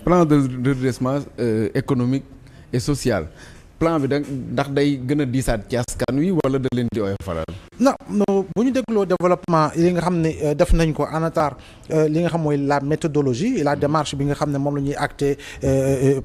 plan de redressement économique et social plan bi da ndax day gën a diisaat ci askan wi wala da leen di oyofalal. non bu ñu dégloo développement yi nga xam ne def nañ ko en retard li nga xam mooy la méthodologie et la démarche bi nga xam ne moom la ñuy acter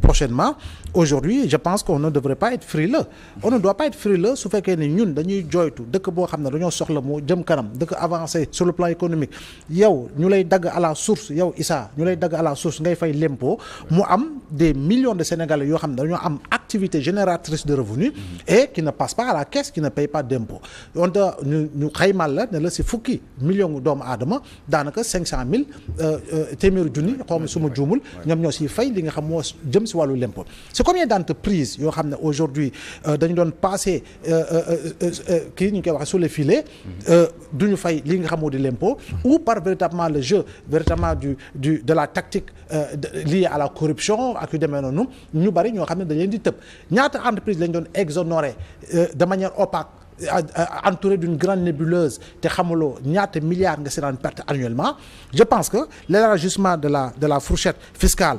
prochainement aujourd'hui je pense qu'on ne devrait pas être frileux on ne doit pas être frileux su fekkee ne ñun dañuy jooytu dëkk boo xam ne dañoo soxla mu jëm kanam dëkk avancé sur le plan économique yow ñu lay dagg à la source yow Issa ñu lay dagg à la source ngay fay l'impôt mu am des millions de Sénégalais yoo xam ne dañoo am activité génératrice de revenus et qui ne passent pas à la caisse qui ne payent pas d'impôt ñu xaymal la ne la si fukki million doomu aadama daanaka 500 000 téeméeri junni xaw ma su ma juumul ñoom ñoo siy fay li nga xam moo jëm si wàllu l'impôt c'est combien d'entreprises yoo xam ne aujourd'hui dañu doon passer kii ñu koy waxee sous les filets du ñu fay li nga xam moo di l'impôt ou par véritablement le jeu véritablement de la tactique liée à la corruption ak yu demee noonu ñu bari ñoo xam ne dañ leen di tëb ñaata entreprise lañ doon exonéré de manière opaque entouré d'une grande nébuleuse te xamuloo ñaata milliards nga seen perte annuellement je pense que l'élargissement de la fourchette fiscale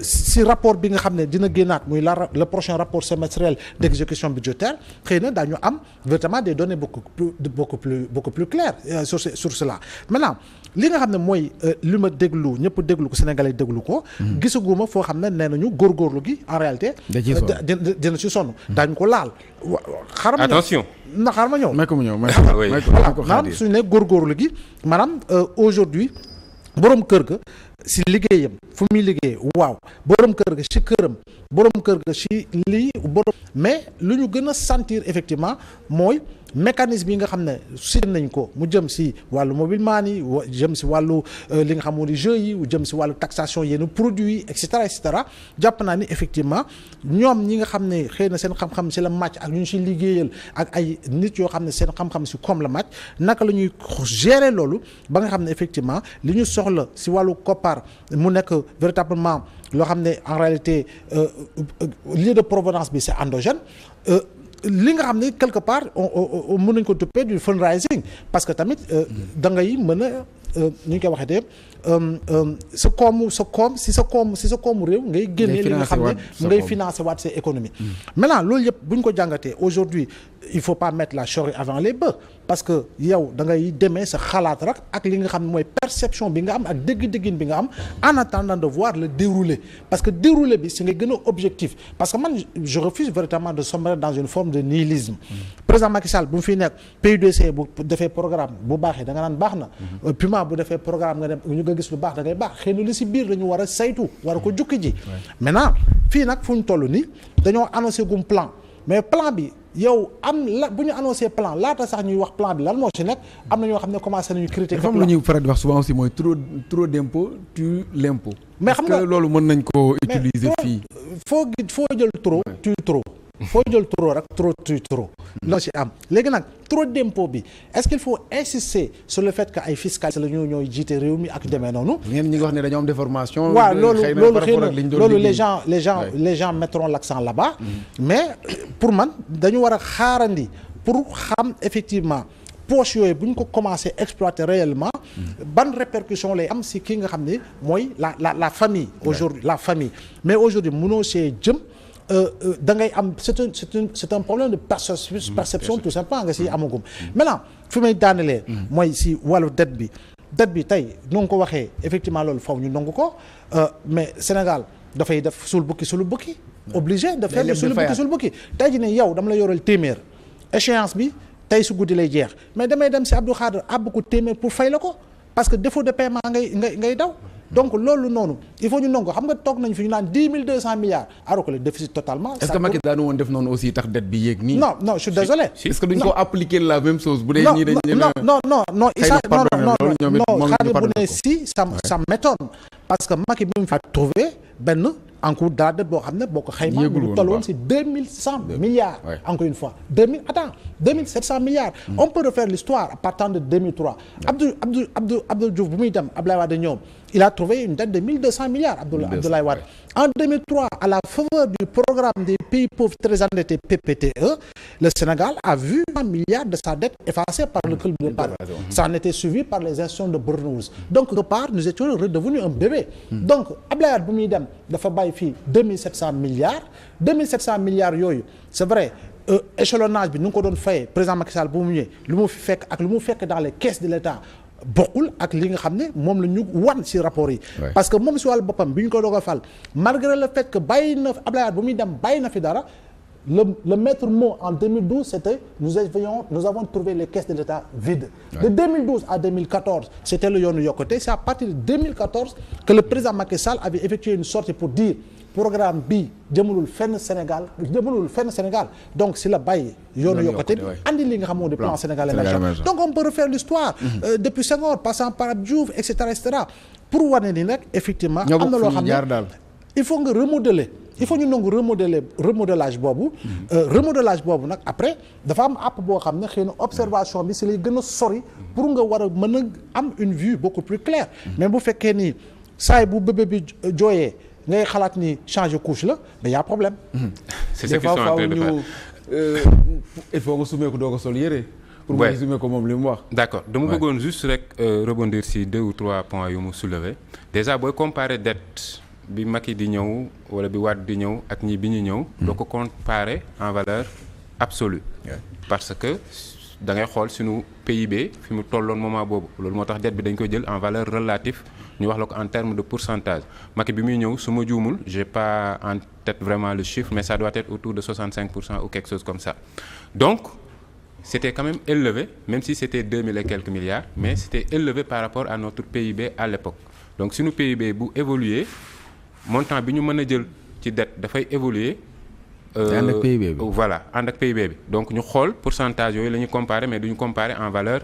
si rapport bi nga xam ne dina génnaat muy le prochain rapport semestriel d'exécution budgétaire xëy na daañu am véritablement des données beaucoup plus claires sur cela maintenant li nga xam ne mooy li ma déglu ñëpp déglu ko Sénégalais déglu ko gisaguma foo xam ne nee nañu góorgóorlu gi en réalité dina ci sonn daañu ko laal attention xaaral ma ñëw may ko mu ñëw maanaam suñu ne góorgóorlu gi maanaam aujourd'hui boroom kër ga si liggéeyam fu muy liggéey waaw boroom kër ga si këram boroom kër ga si lii boroom mais lu ñu gën a sentir effectivement mooy mécanisme yi nga xam ne si nañ ko mu jëm si wàllu mobile money jëm si wàllu li nga xam moo di jeux yi jëm si wàllu taxation yenn produits yi et cetera jàpp naa ni effectivement ñoom ñi nga xam ne xëy na seen xam-xam si la màcc ak ñu ngi si liggéeyal ak ay nit yoo xam ne seen xam-xam si koom la màcc naka la ñuy gérer loolu ba nga xam ne effectivement li ñu soxla si wàllu koppar mu nekk véritablement loo xam ne en réalité lieu de provenance bi c'est endogène li nga xam ne quelque part mën nañ ko tuppee du fundraising parce que tamit da ngay mën a ñu koy waxee sa koomu réew ngay génnee li nga xam ne ngay financer waat sa économie maintenant loolu yëpp bu ñu ko jàngatee aujourd'hui il faut pas mettre la charrue avant les bœufs parce que yow da ngay demee sa xalaat rek ak li nga xam ne mooy perception bi nga am ak dégg-déggin bi nga am en attendant de voir le déroulé parce que déroulé bi si nga gën a objectif parce que man je refuse véritablement de sombrer dans une forme de nihilisme président Macky Sall bu mu fiy nekk PUDC bu defee programme bu baaxee da nga naan baax na Puma bu defee programme nga dem ñu nga gis lu baax da ngay baax xëy na li si biir dañu war a saytu war a ko jukki ji maintenant fii nag fu ñu toll nii dañoo annoncé gum plan mais plan bi yow am la bu ñu annoncé plan laata sax ñuy wax plan bi lan moo ci nekk am na ñoo xam ne commencé nañu critiquer dafa am lu ñuy faral di wax souvent aussi mooy trop d'impôt tue l'impôt mais xam nga loolu mën nañ ko utiliser fii foo jël trop tue trop foo jël trop rek trop loo ci am léegi nag trop d'impôt bi est-ce qu'il faut insister sur le fait que ay fiscalistes la ñooy jiite réew mi ak demee noonu ñi ngi wax ne dañoo am déformation waaw loolu les gens mettront l'accent là-bas mais pour man dañu war a xaarandi pour xam effectivement poche yooyu bu ñu ko commencé exploiter réellement ban répercussion lay am si kii nga xam ne mooy la famille aujourd'hui la famille mais aujourd'hui mënoo see jëm da ngay am c'est un problème de perception tout simplement nga si amagum maintenant fi may daanelee mooy si wàllu dette bi tey nu nga ko waxee effectivement loolu faw ñu nangu ko mais Sénégal dafay def suul bukki obligé de faire suul bukki tey ji ne yow dama la yoral téeméer échéance bi tey su guddi lay jeex mais damay dem si Abdou Khadre àbb ko téeméer pour fay la ko parce que défaut de paiement ngay daw donc loolu noonu il faut ñu nangu xam nga toog nañ fi ñu naan 10 200 milliards alors que le déficit totalement. est-ce que Macky daanu woon def noonu aussi tax dette bi yéeg nii. non je suis désolé. est-ce que duñ ko appliquer la même chose bu dee ñii dañ leen non Khadre bu ne si ça m'étonne parce que Macky bi mu fa trouvé benn encours de la dette boo xam ne boo ko xayma mu toll woon si 2100 milliards encore une fois 2700 milliards on peut refaire l'histoire à partir de 2003 Abdou Diouf bu muy dem Abdoulaye Wade ñoom il a trouvé une dette de 1200 milliards, Abdoulaye Wade. En 2003, à la faveur du programme des pays pauvres très endettés PPTE, le Sénégal a vu 1 milliard de sa dette effacée par le club de Paris. Ça en était suivi par les institutions de Bretton Woods. Donc, de part, nous étions redevenus un bébé. Donc, Abdoulaye Wade bu muy dem dafa bàyyi fii 2700 milliards. 2700 milliards yooyu, c'est vrai. Échelonnage bi nu ngi ko doon fayee président Macky Sall bu mu ñëwee lu mu fi fekk ak lu mu fekk dans les caisses de l'État bokkul ak li nga xam ne moom la ñu wan ci rapport yi. Parce que moom ci wàllu boppam bi ñu ko doog a fal malgré le fait que bàyyi na Abdoulaye Wade bu muy dem bàyyi na fi dara le maître mot en 2012 c'était nous avons trouvé les caisses de l'État vides. De 2012 à 2014 c'était le yoonu yokkute. C'est à partir de 2014 que le président Macky Sall avait effectué une sortie pour dire programme bi jëmalul fenn Sénégal donc si la bàyyi yoonu yokkute bi andi li nga xam moo di plan Sénégal émergent. Donc on peut refaire l'histoire depuis Senghor passant par Abdou Diouf et cetera pour wane ni nag effectivement am na loo xam ne il faut nga remodeler. Il faut ñu nangu remodelage boobu remodelage boobu nag après dafa am app boo xam ne xëy na observation bi si lay gën a sori pour nga war a mën a am une vue beaucoup plus claire. Mais bu fekkee ni saay bu bébé bi jooyee ngay xalaat ni changer couche la mais y a problème. C'est ce qu'ils sont en train de faire. Il faut nga sumee ko doo ko sol yére. pour nga sumee ko moom li mu wax. D'accord dama bëggoon juste rek rebondir si 2 ou 3 points yu mu soulever déjà booy comparer dette bi Macky di ñëw wala bi Wade di ñëw ak ñi bi ñu ñëw. doo ko comparer en valeur absolue. parce que da ngay xool suñu PIB fi mu tolloon moment boobu loolu moo tax dette bi dañ koy jël en valeur relative ñu wax la ko en termes de pourcentage Macky bi muy ñëw su ma juumul j'ai pas en tête vraiment le chiffre mais ça doit être autour de 65% ou quelque chose comme ça donc c'était quand même élevé même si c'était 2000 et quelques milliards mais c'était élevé par rapport à notre PIB à l'époque donc suñu PIB bu évoluer montant bi ñu mën a jël ci dette dafay évoluer. ànd ak PIB bi voilà ànd ak PIB bi donc ñu xool pourcentage yooyu la ñu comparer mais duñu comparer en valeur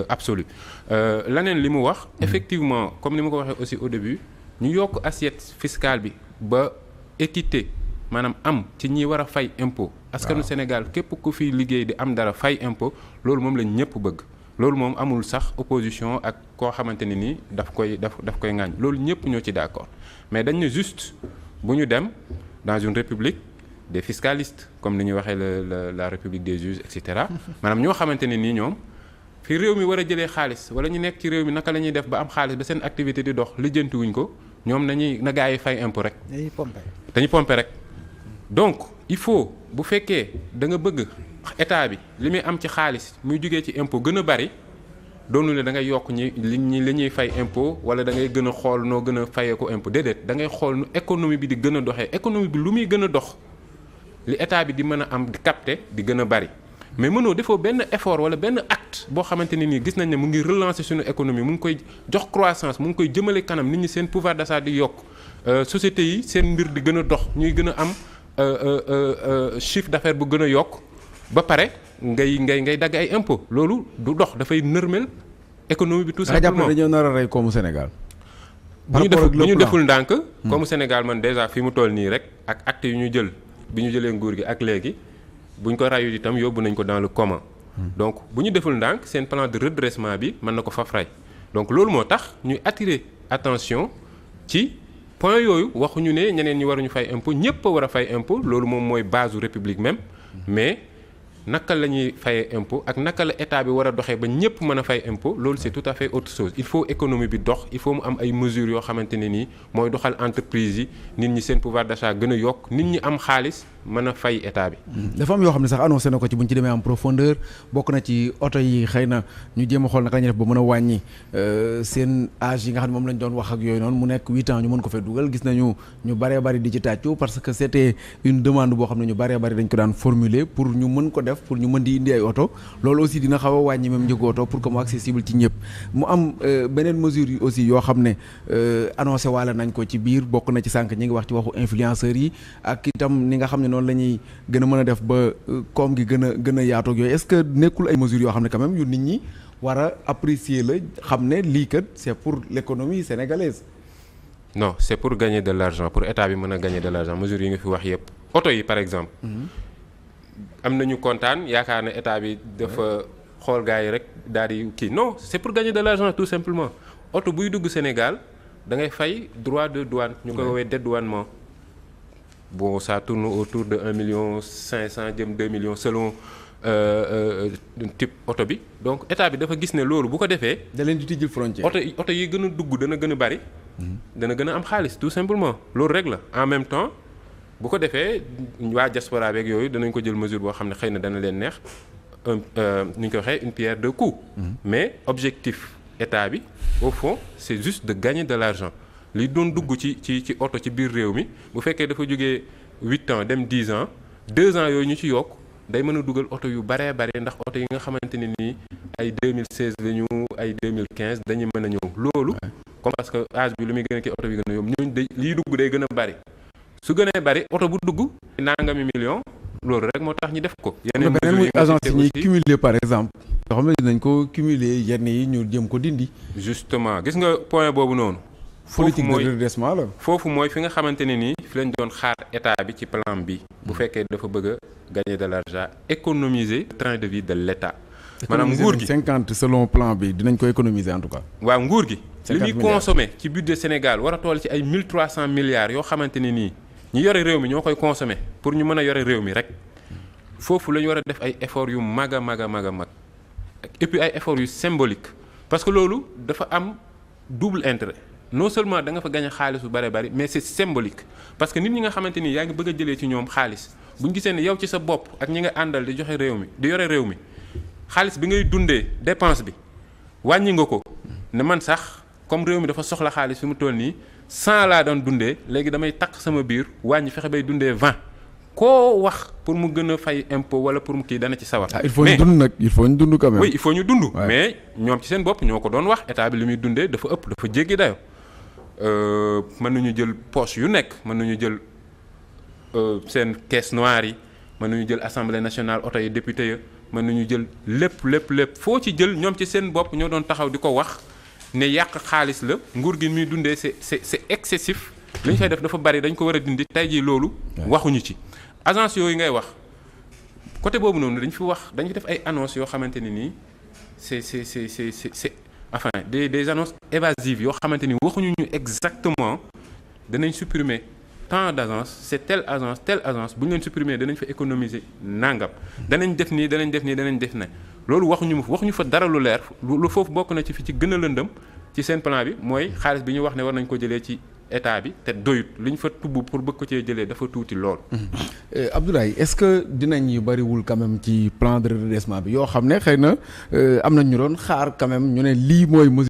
absolue leneen li mu wax effectivement comme ni ma ko waxee aussi au début ñu yokk assiette fiscale bi ba équité maanaam am ci ñi war a fay impôt askanu Sénégal képp ku fi liggéey di am dara fay impôt loolu moom lañ ñëpp bëgg loolu moom amul sax opposition ak koo xamante ne nii daf koy ŋaañ loolu ñëpp ñoo ci d'accord mais dañ ne juste bu ñu dem dans une république des fiscalistes comme ni ñuy waxee la république des juges et cetera maanaam ñoo xamante ne nii ñoom fi réew mi war a jëlee xaalis wala ñu nekk ci réew mi naka la ñuy def ba am xaalis ba seen activité di dox lijjantiwuñ ko ñoom na gaa yi fay impôt rek. dañuy pomper rek donc il faut bu fekkee da nga bëgg état bi li muy am ci xaalis muy jugee ci impôt gën a bari doonu ne da ngay yokk li ñuy fay impôt wala da ngay gën a xool noo gën a fayee ko impôt déedéet da ngay xool nu économie bi di gën a doxee économie bi lu muy gën a dox li état bi di mën a am di capter di gën a bari mais mënoo defoo benn effort wala benn acte boo xamante ne nii gis nañ ne mu ngi relancer suñu économie mu ngi koy jox croissance mu ngi koy jëmale kanam nit ñi seen pouvoir d'achat di yokk sociétés yi seen mbir di gën a dox ñuy gën a am chiffre d'affaires bu gën a yokk ba pare ngay dagg ay impôt loolu du dox dafay nërmel économie bi tout simplement. dañoo nar a rey koomu Sénégal. bu ñu deful ndànk. koomu Sénégal man déjà fi mu toll nii rek ak acte yu ñu jël bi ñu jëlee nguur gi ak léegi buñ ko rayu itam yóbbu nañ ko dans le coma. donc bu ñu deful ndànk seen plan de redressement bi mën na ko fa fray donc loolu moo tax ñuy attirer attention ci point yooyu waxuñu ne ñeneen ñi waruñu fay impôt ñëpp a war a fay impôt loolu moom mooy base u république même mais. naka la ñuy fayee impôt ak naka la état bi war a doxee ba ñëpp mën a fay impôt loolu c'est tout à fait autre chose il faut économie bi dox il faut mu am ay mesures yoo xamante ne nii mooy doxal entreprise yi nit ñi seen pouvoir d'achat gën a yokk nit ñi am xaalis mën a fay état bi. dafa am yoo xam ne sax annoncé na ko ci buñ ci demee en profondeur bokk na ci oto yi xëy na ñu jéem a xool naka la ñuy def ba mën a wàññi seen âge yi nga xam ne moom lañ doon wax ak yooyu noonu mu nekk 8 ans ñu mën ko fay dugal gis nañu ñu baree bari di ci tàccu parce que c'était une demande boo xam ne ñu baree bari dañ ko daan formuler pour ñu mën ko def pour ñu mën di indi ay oto loolu aussi dina xaw a wàññi même njëgu oto pour que mu accessible ci ñëpp mu am beneen mesure yi aussi yoo xam ne annoncé waale nañ ko ci biir bokk na ci sànq ñi ngi wax ci waxu influenceurs yi ak itam ni nga xam ne noonu la ñuy gën a mën a def ba koom gi gën a yaatoog yooyu est-ce que nekkul ay mesures yoo xam ne quand même yu nit ñi war a apprécier la xam ne lii kat c'est pour l'économie sénégalaise. non c'est pour gagner de l'argent pour état bi mën a gagner de l'argent mesures yi nga fi wax yépp oto yi par exemple. am nañu kontaan yaakaar ne état bi dafa xool gars yi rek daal di kii non c'est pour gagner de l'argent tout simplement oto buy dugg Sénégal da ngay fay droit de douane ñu koy woowee dédouanement bon ça tourne autour de 1,5 million jëm 2 millions selon type oto bi donc état bi dafa gis ne loolu bu ko defee. da leen di tijjil frontière. oto yi gën a dugg dana gën a bari. dana gën a am xaalis tout simplement loolu rek la en même temps bu ko defee waa diaspora beeg yooyu danañ ko jël mesure boo xam ne xëy na dana leen neex ni ñu ko waxee une pierre deux coups. mais objectif état bi au fond c'est juste de gagner de l'argent li doon dugg ci oto ci biir réew mi bu fekkee dafa jógee 8 ans dem 10 ans 2 ans yooyu ñu ci yokk day mën a dugal oto yu baree bare ndax oto yi nga xamante ne nii ay 2016 la ñu ay 2015 dañuy mën a ñëw loolu. comme parce que âge bi lu muy gën a kii oto bi gën a yomb ñooñu day liy dugg day gën a bari su gënee bari oto bu dugg nangami million loolu rek moo tax ñu def ko. yeneen beneen muy agence yi ñuy cumuler par exemple. yoo xam ne dinañ ko cumuler yenn yi ñu jëm ko dindi. justement gis nga point boobu noonu. politique de redressement la. foofu mooy fi nga xamante ne nii fi lañ doon xaar état bi ci plan bi. bu fekkee dafa bëgg a gagner de l'argent économiser le train de vie de l'état. maanaam nguur gi 50 selon plan bi dinañ ko économiser en tout cas. waaw nguur gi. li muy consommer ci budget Sénégal war a toll ci ay 1300 milliards yoo xamante ne nii ñi yore réew mi ñoo koy consommer pour ñu mën a yore réew mi rek foofu la ñu war a def ay efforts yu mag a mag a mag a mag et puis ay efforts yu symbolique parce que loolu dafa am double intérêt non seulement da nga fa gagner xaalis bu bare bari mais c'est symbolique parce que nit ñi nga xamante ni yaa ngi bëgg a jëlee ci ñoom xaalis bu ñu gisee ne yow ci sa bopp ak ñi nga àndal di joxe réew mi di yore réew mi xaalis bi ngay dundee dépense bi wàññi nga ko ne man sax comme réew mi dafa soxla xaalis fi mu toll nii 100 laa doon dundee léegi damay takk sama biir wàññi fexe bay dundee 20 koo wax pour mu gën a fay impôt wala pour mu kii dana ci sawar. il faut ñu dund nag il faut ñu dund quand même. oui il faut ñu dund. mais ñoom ci seen bopp ñoo ko doon wax état bi li muy dundee dafa ëpp dafa jéggi dayo mën nañu jël poche yu nekk mën nañu jël seen caisse noire yi mën nañu jël assemblée nationale oto yi député ya mën nañu jël lépp foo ci jël ñoom ci seen bopp ñoo doon taxaw di ko wax ne yàq xaalis la nguur gi muy dundee c'est excessif li ñu fay def dafa bari dañ ko war a dindi tey jii loolu waxuñu ci agence yooyu ngay wax côté boobu noonu dañ fi def ay annonces yoo xamante ne nii c'est enfin des annonces évasives yoo xamante ni waxuñu ñu exactement danañ supprimer tant d'agence c'est telle agence bu ñu leen supprimer danañ fa économiser nangam danañ def nii danañ def na loolu waxuñu fa dara lu leer lu foofu bokk na ci fi ci gën a lëndëm ci seen plan bi mooy xaalis bi ñu wax ne war nañ ko jëlee ci état bi te doyut li ñu fa tubb pour bëgg ko cee jëlee dafa tuuti lool. Abdoulaye est-ce que dinañ yu bariwul quand même ci plan de redressement bi yoo xam ne xëy na am na ñu doon xaar quand même ñu ne lii mooy mesure